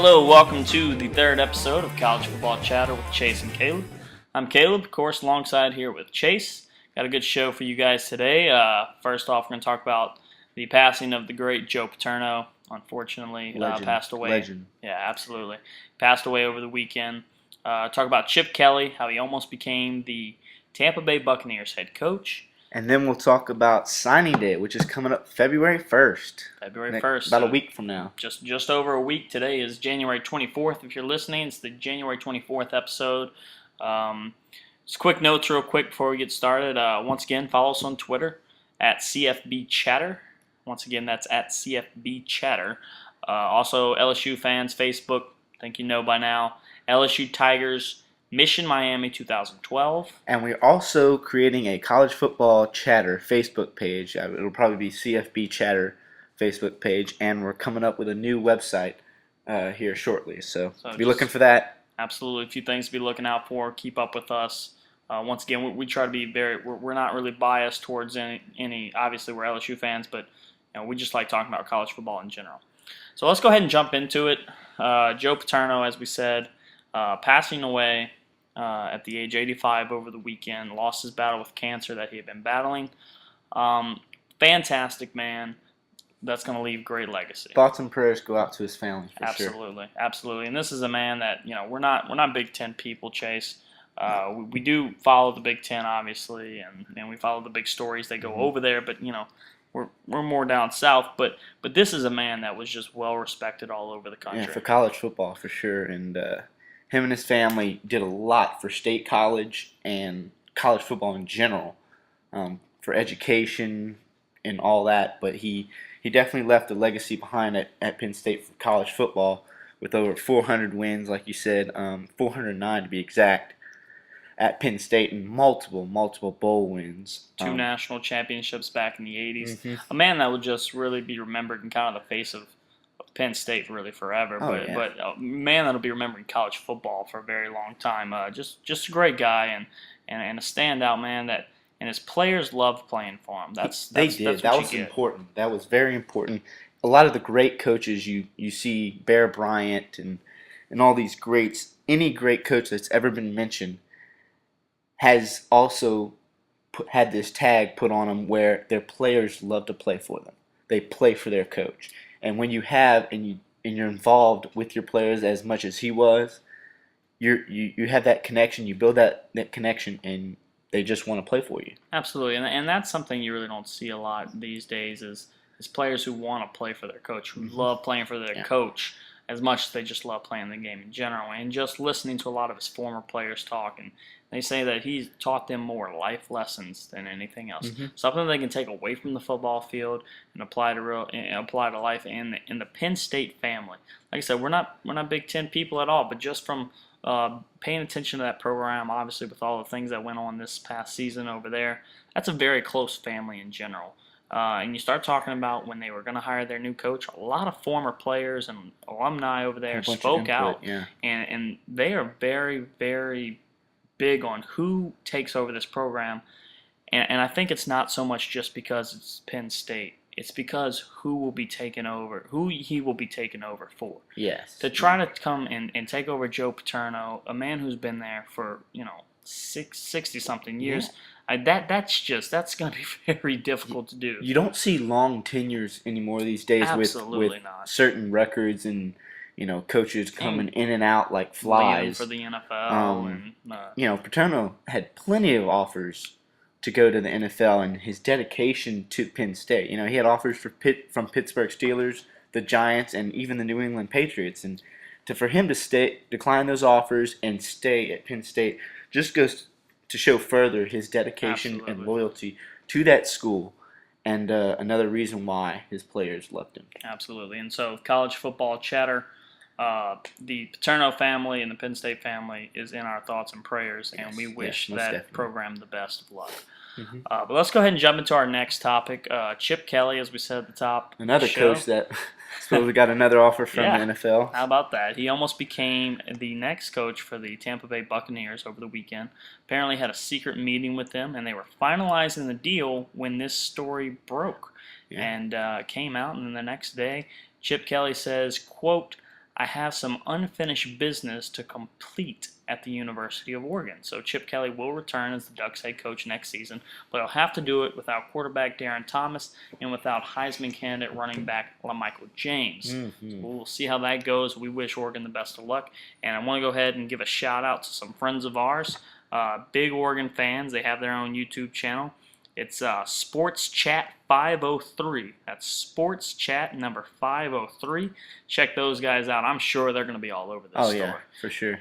Hello, welcome to the third episode of College Football Chatter with Chase and Kalib. I'm Kalib, of course, alongside here with Chase. Got a good show for you guys today. First off, we're going to talk about the passing of the great Joe Paterno. Unfortunately, passed away. Legend. Yeah, absolutely. Passed away over the weekend. Talk about Chip Kelly, how he almost became the Tampa Bay Buccaneers head coach. And then we'll talk about signing day, which is coming up February 1st. February 1st. About a week from now. Just over a week. Today is January 24th. If you're listening, it's the January 24th episode. Just quick notes real quick before we get started. Once again, follow us on Twitter at CFB Chatter. Once again, that's at CFB Chatter. Also, LSU fans, Facebook, I think you know by now. LSU Tigers, Mission Miami 2012. And we're also creating a college football chatter Facebook page. It'll probably be CFB Chatter Facebook page. And we're coming up with a new website here shortly. So be looking for that. Absolutely. A few things to be looking out for. Keep up with us. Once again, we try to be we're not really biased towards any obviously we're LSU fans, but we just like talking about college football in general. So let's go ahead and jump into it. Joe Paterno, as we said, passing away at the age 85 over the weekend, lost his battle with cancer that he had been battling. Fantastic man. That's going to leave great legacy. Thoughts and prayers go out to his family for sure. Absolutely. And this is a man that we're not Big Ten people, Chase. We do follow the Big Ten, obviously, and we follow the big stories that go over there. But we're more down south. But this is a man that was just well respected all over the country. Yeah, for college football for sure. And him and his family did a lot for state college and college football in general, for education and all that. But he definitely left a legacy behind at Penn State for college football with over 400 wins, like you said, 409 to be exact, at Penn State, and multiple bowl wins. 2 national championships back in the 80s. A man that will just really be remembered in kind of the face of Penn State really forever. But a man that'll be remembered in college football for a very long time. Just a great guy and a standout man and his players loved playing for him. That was important. That was very important. A lot of the great coaches you see, Bear Bryant and all these greats, any great coach that's ever been mentioned has also had this tag put on them where their players love to play for them. They play for their coach. And when you have and you're involved with your players as much as he was, you have that connection. You build that connection, and they just want to play for you. Absolutely, and that's something you really don't see a lot these days is players who want to play for their coach, who love playing for their coach as much as they just love playing the game in general. And just listening to a lot of his former players talk, and they say that he's taught them more life lessons than anything else. Something they can take away from the football field and apply to life in the Penn State family. Like I said, we're not Big Ten people at all, but just from paying attention to that program, obviously with all the things that went on this past season over there, that's a very close family in general. And you start talking about when they were going to hire their new coach, a lot of former players and alumni over there spoke out, and they are very, very big on who takes over this program. And I think it's not so much just because it's Penn State. It's because who he will be taken over for. Yes. To try to come and take over Joe Paterno, a man who's been there for 60-something years. That's going to be very difficult to do. You don't see long tenures anymor these days. Absolutely with not. Certain records and coaches coming in and out like flies for the NFL. Paterno had plenty of offers to go to the NFL, and his dedication to Penn State. He had offers from Pittsburgh Steelers, the Giants, and even the New England Patriots. And for him to decline those offers and stay at Penn State just goes to show further his dedication and loyalty to that school, and another reason why his players loved him. Absolutely. And so college football chatter, the Paterno family and the Penn State family is in our thoughts and prayers, and we wish that definitely. program the best of luck. But let's go ahead and jump into our next topic. Chip Kelly, as we said at the top. Another coach that supposedly got another offer from the NFL. How about that? He almost became the next coach for the Tampa Bay Buccaneers over the weekend. Apparently had a secret meeting with them, and they were finalizing the deal when this story broke. And came out, and then the next day, Chip Kelly says, quote, I have some unfinished business to complete at the University of Oregon. So Chip Kelly will return as the Ducks head coach next season, but he'll have to do it without quarterback Darren Thomas and without Heisman candidate running back LaMichael James. So we'll see how that goes. We wish Oregon the best of luck. And I want to go ahead and give a shout out to some friends of ours, big Oregon fans. They have their own YouTube channel. It's Sports Chat 503. That's Sports Chat number 503. Check those guys out. I'm sure they're going to be all over this story. Yeah, for sure.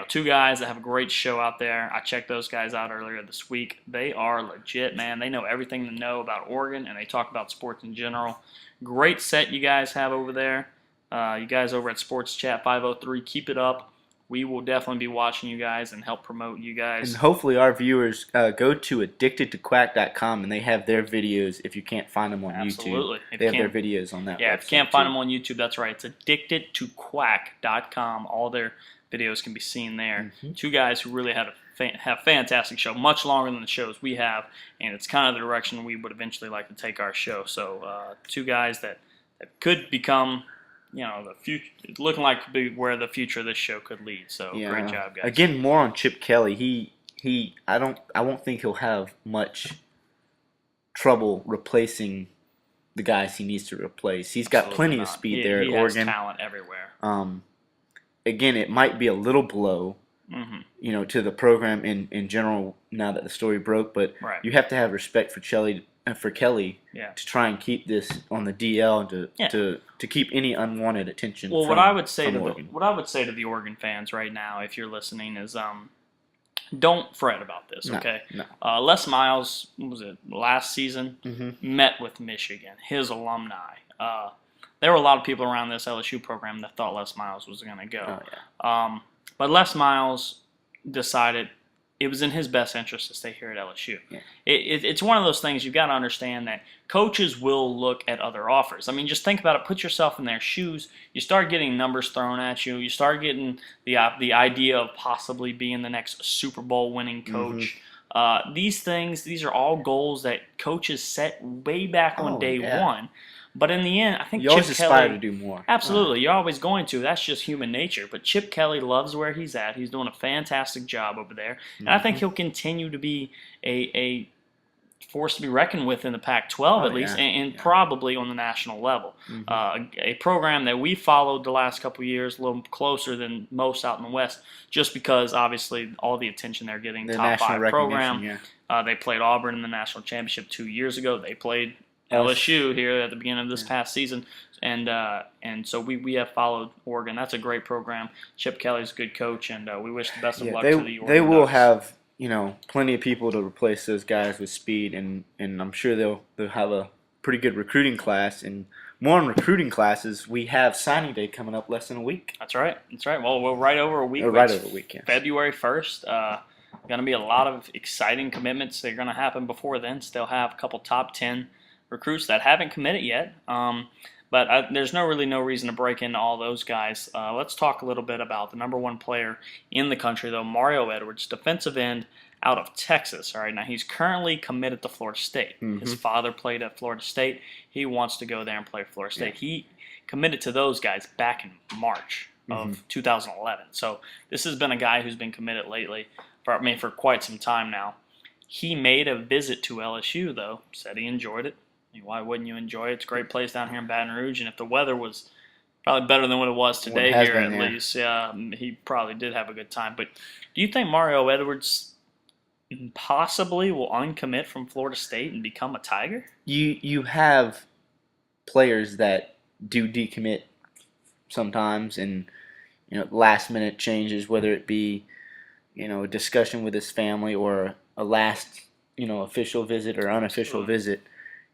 Two guys that have a great show out there. I checked those guys out earlier this week. They are legit, man. They know everything to know about Oregon, and they talk about sports in general. Great set you guys have over there. You guys over at Sports Chat 503, keep it up. We will definitely be watching you guys and help promote you guys. And hopefully our viewers go to addictedtoquack.com and they have their videos if you can't find them on Absolutely. YouTube. They have their videos on that Yeah, website if you can't find them on YouTube, that's right. It's addictedtoquack.com. All their videos can be seen there. Two guys who really have a fantastic show, much longer than the shows we have, and it's kind of the direction we would eventually like to take our show. So two guys that could become... the future, looking like where the future of this show could lead. So great job, guys. Again, more on Chip Kelly. I won't think he'll have much trouble replacing the guys he needs to replace. He's got plenty of speed there at Oregon. He has talent everywhere. Again, it might be a little blow, to the program in general now that the story broke, but you have to have respect for Kelly to try and keep this on the DL and to keep any unwanted attention. Well, what I would say to the Oregon fans right now, if you're listening, is don't fret about this. Okay, no. Les Miles, last season, met with Michigan, his alumni. There were a lot of people around this LSU program that thought Les Miles was going to go, but Les Miles decided it was in his best interest to stay here at LSU. Yeah. It's one of those things you've got to understand that coaches will look at other offers. I mean, just think about it. Put yourself in their shoes. You start getting numbers thrown at you. You start getting the idea of possibly being the next Super Bowl winning coach. These are all goals that coaches set way back on day one. But in the end, I think you always aspire to do more. Absolutely. You're always going to. That's just human nature. But Chip Kelly loves where he's at. He's doing a fantastic job over there. And I think he'll continue to be a force to be reckoned with in the Pac-12 at least, and probably on the national level. A program that we followed the last couple of years a little closer than most out in the West, just because obviously all the attention they're getting. The top 5 program. Yeah. They played Auburn in the national championship 2 years ago. They played LSU here at the beginning of this past season, and so we have followed Oregon. That's a great program. Chip Kelly's a good coach, and we wish the best of luck to the Oregon They will Ducks. have plenty of people to replace those guys with speed, and I'm sure they'll have a pretty good recruiting class. And more on recruiting classes, we have signing day coming up less than a week. That's right. Well, we're right over a week. Right over a week. Yeah. February 1st. Going to be a lot of exciting commitments that are going to happen before then. Still have a couple top 10 recruits that haven't committed yet, but there's no reason to break into all those guys. Let's talk a little bit about the number one player in the country, though, Mario Edwards, defensive end out of Texas. All right, now he's currently committed to Florida State. His father played at Florida State. He wants to go there and play for Florida State. He committed to those guys back in March of 2011. So this has been a guy who's been committed lately, for quite some time now. He made a visit to LSU, though. Said he enjoyed it. Why wouldn't you enjoy it? It's a great place down here in Baton Rouge, and if the weather was probably better than what it was today here at least, he probably did have a good time. But do you think Mario Edwards possibly will uncommit from Florida State and become a Tiger? You have players that do decommit sometimes, and last minute changes, whether it be a discussion with his family or a last official visit or unofficial visit.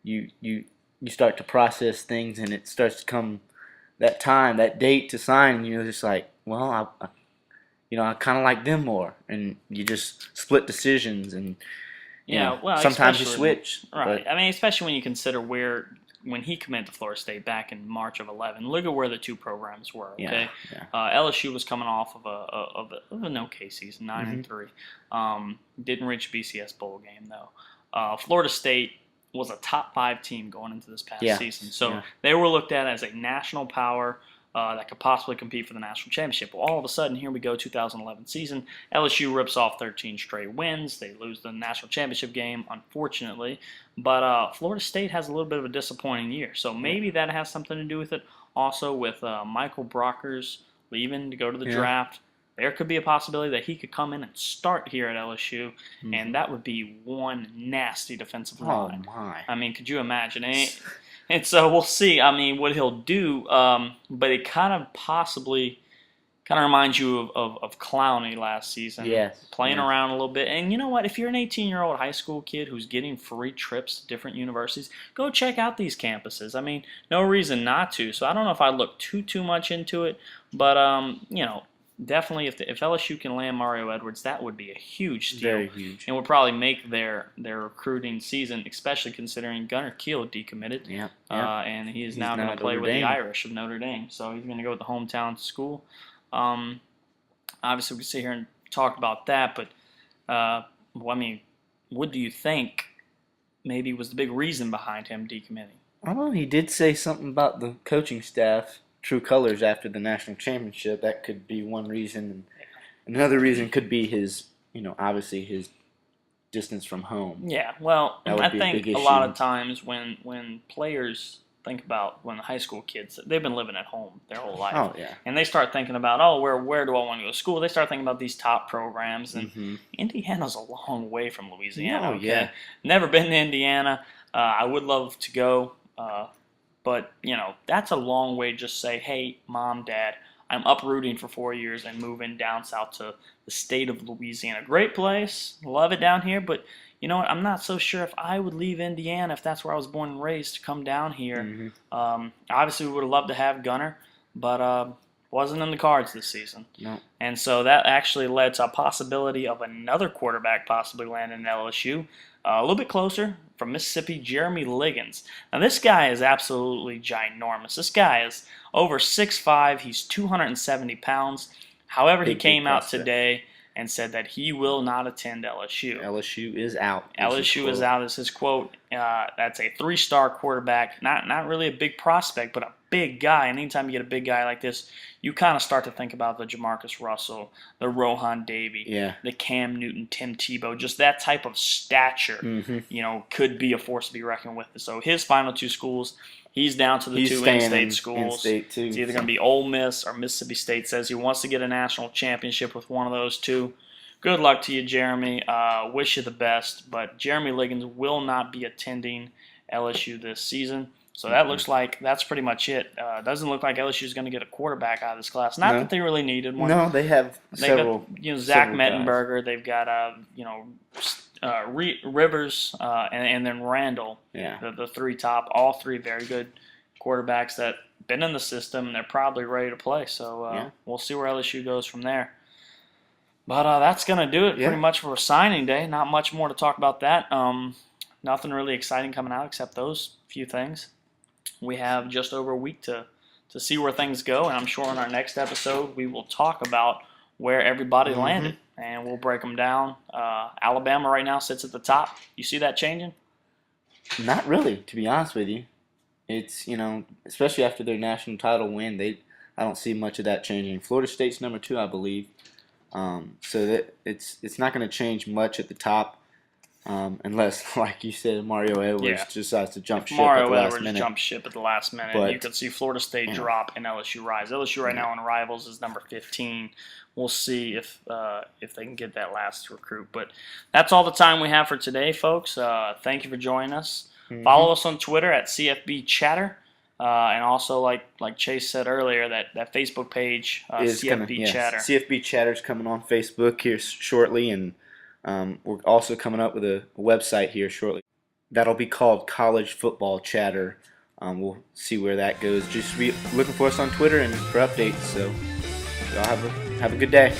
You start to process things, and it starts to come that date to sign, and you're just like, well, I kind of like them more, and you just split decisions, and sometimes you switch. Right. I mean, especially when you consider when he committed to Florida State back in March of 11. Look at where the two programs were. Okay, LSU was coming off of an okay season, 9-3. Didn't reach BCS bowl game though. Florida State was a top 5 team going into this past season. So they were looked at as a national power. that could possibly compete for the national championship. Well, all of a sudden, here we go, 2011 season. LSU rips off 13 straight wins. They lose the national championship game, unfortunately. But Florida State has a little bit of a disappointing year. So maybe that has something to do with it. Also, with Michael Brockers leaving to go to the draft, there could be a possibility that he could come in and start here at LSU, and that would be one nasty defensive line. Oh, my. I mean, could you imagine? And so we'll see. I mean, what he'll do, but it kind of reminds you of Clowney last season. Yes. Playing around a little bit. And you know what? If you're an 18-year-old high school kid who's getting free trips to different universities, go check out these campuses. I mean, no reason not to. So I don't know if I look too much into it, but you know, definitely if LSU can land Mario Edwards, that would be a huge steal. Very huge. And would probably make their recruiting season, especially considering Gunnar Kiel decommitted. Yeah. And he's now going to play with the Irish of Notre Dame. So he's going to go with the hometown school. Obviously, we can sit here and talk about that, but well, I mean, what do you think maybe was the big reason behind him decommitting? Oh, he did say something about the coaching staff, true colors after the national championship. That could be one reason. And another reason could be his, obviously his distance from home. Yeah, well, I think a lot of times when players think about when the high school kids, they've been living at home their whole life. Oh, yeah. And they start thinking about, where do I want to go to school? They start thinking about these top programs. And Indiana's a long way from Louisiana. Oh, yeah. Never been to Indiana. I would love to go. But, that's a long way to just say, hey, Mom, Dad, I'm uprooting for 4 years and moving down south to the state of Louisiana. Great place. Love it down here. But, you know what? I'm not so sure if I would leave Indiana, if that's where I was born and raised, to come down here. Obviously, we would have loved to have Gunnar, but wasn't in the cards this season. No. And so that actually led to a possibility of another quarterback possibly landing in LSU. A little bit closer, from Mississippi, Jeremy Liggins. Now, this guy is absolutely ginormous. This guy is over 6'5". He's 270 pounds. However, he came out today and said that he will not attend LSU. LSU is out. LSU is out is his quote. That's a 3-star quarterback. Not really a big prospect, but a big guy. And anytime you get a big guy like this, you kind of start to think about the Jamarcus Russell, the Rohan Davey, the Cam Newton, Tim Tebow. Just that type of stature, could be a force to be reckoned with. So his final 2 schools, he's down to the 2 in-state schools. In-state too, it's either going to be Ole Miss or Mississippi State. Says he wants to get a national championship with one of those 2. Good luck to you, Jeremy. Wish you the best. But Jeremy Liggins will not be attending LSU this season. So that looks like that's pretty much it. Doesn't look like LSU is going to get a quarter-back out of this class. Not that they really needed one. No, they have several. Zach Mettenberger. They've got Rivers and then Randall. Yeah. The 3 top. All 3 very good quarterbacks that been in the system, and they're probably ready to play. So we'll see where LSU goes from there. But that's going to do it pretty much for signing day. Not much more to talk about that. Nothing really exciting coming out except those few things. We have just over a week to see where things go, and I'm sure in our next episode we will talk about where everybody landed, and we'll break them down. Alabama right now sits at the top. You see that changing? Not really, to be honest with you. It's, especially after their national title win, I don't see much of that changing. Florida State's number 2, I believe. So that it's not going to change much at the top. Unless, like you said, Mario Edwards decides to jump ship at the last minute. Mario Edwards jumps ship at the last minute. You could see Florida State drop and LSU rise. LSU right now in Rivals is number 15. We'll see if they can get that last recruit. But that's all the time we have for today, folks. Thank you for joining us. Follow us on Twitter at CFB Chatter. And also, like Chase said earlier, that Facebook page, CFB Chatter. CFB Chatter is coming on Facebook here shortly, and we're also coming up with a website here shortly. That'll be called College Football Chatter. We'll see where that goes. Just be looking for us on Twitter and for updates. So y'all have a good day.